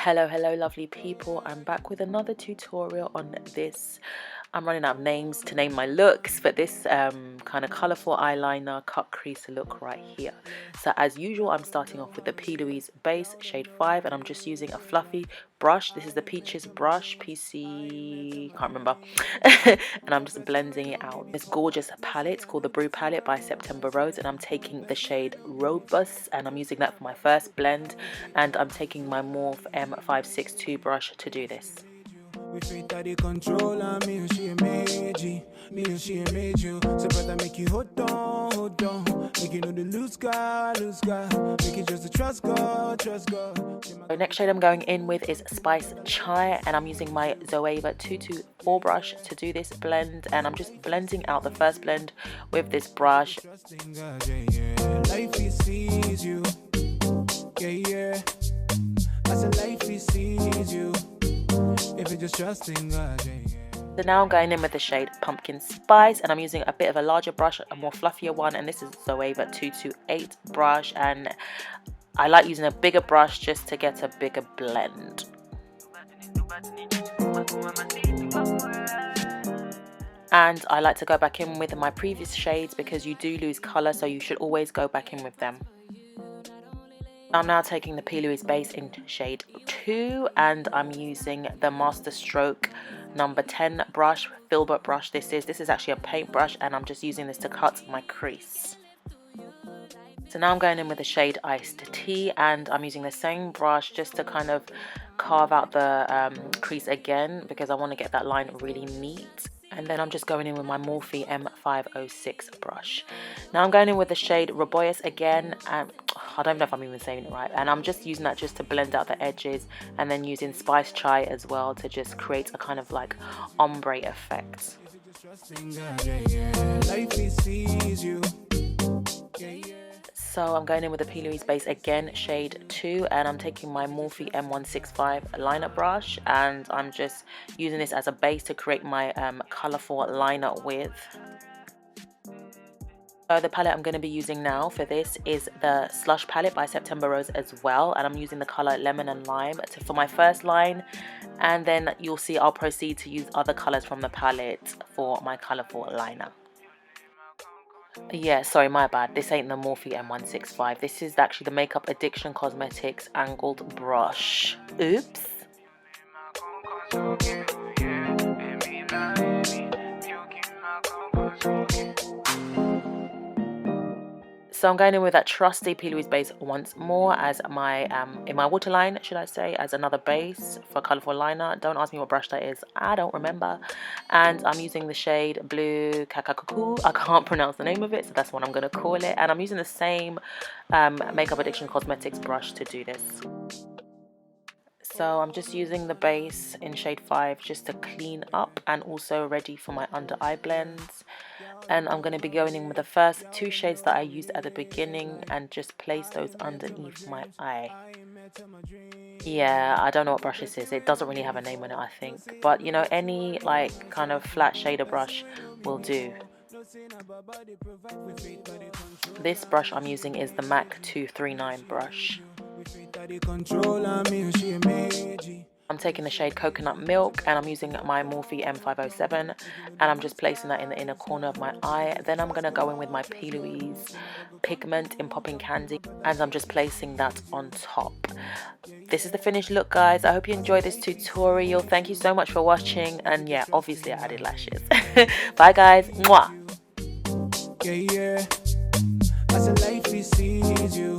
Hello lovely people, I'm back with another tutorial on this. I'm running out of names to name my looks, but this kind of colourful eyeliner cut crease look right here. So as usual, I'm starting off with the Plouise base shade 5, and I'm just using a fluffy brush. This is the Peaches brush, PC, can't remember. And I'm just blending it out. This gorgeous palette called the Brew palette by September Rose, and I'm taking the shade Robust, and I'm using that for my first blend, and I'm taking my Morphe M562 brush to do this. We treat that the control on me and she made you. So brother make you hold on. Make you know the lose God. Make it just a trust God. So next shade I'm going in with is Spice Chai, and I'm using my Zoeva 224 brush to do this blend, and I'm just blending out the first blend with this brush. Life he sees you. Yeah. As a life he sees you. If you're just trusting God, So now I'm going in with the shade Pumpkin Spice, and I'm using a bit of a larger brush, a more fluffier one, and this is Zoeva 228 brush, and I like using a bigger brush just to get a bigger blend. And I like to go back in with my previous shades because you do lose colour, so you should always go back in with them. I'm now taking the Plouise base in shade 2, and I'm using the Master Stroke number 10 brush, filbert brush. This is actually a paint brush, and I'm just using this to cut my crease. So now I'm going in with the shade Iced Tea, and I'm using the same brush just to kind of carve out the crease again because I want to get that line really neat. And then I'm just going in with my Morphe M506 brush. Now I'm going in with the shade Roboyus again, and I don't know if I'm even saying it right, and I'm just using that just to blend out the edges, and then using Spice Chai as well to just create a kind of like ombre effect. So I'm going in with the Plouise base again, shade 2, and I'm taking my Morphe M165 liner brush, and I'm just using this as a base to create my colourful liner with. So the palette I'm going to be using now for this is the Slush palette by September Rose as well, and I'm using the colour Lemon and Lime for my first line, and then you'll see I'll proceed to use other colours from the palette for my colourful liner. Yeah, sorry, my bad. This ain't the Morphe M165. This is actually the Makeup Addiction Cosmetics angled brush. Oops. So I'm going in with that trusty Plouise base once more as my, in my waterline, should I say, as another base for colourful liner. Don't ask me what brush that is, I don't remember. And I'm using the shade Blue Kakakuku. I can't pronounce the name of it, so that's what I'm going to call it. And I'm using the same Makeup Addiction Cosmetics brush to do this. So I'm just using the base in shade 5 just to clean up and also ready for my under eye blends. And I'm going to be going in with the first 2 shades that I used at the beginning and just place those underneath my eye. Yeah, I don't know what brush this is. It doesn't really have a name on it, I think. But you know, any like kind of flat shader brush will do. This brush I'm using is the MAC 239 brush. I'm taking the shade Coconut Milk, and I'm using my Morphe M507, and I'm just placing that in the inner corner of my eye. Then I'm going to go in with my Plouise Pigment in Popping Candy, and I'm just placing that on top. This is the finished look, guys. I hope you enjoyed this tutorial. Thank you so much for watching, and yeah, obviously I added lashes. Bye guys. Mwah. As a life he sees you.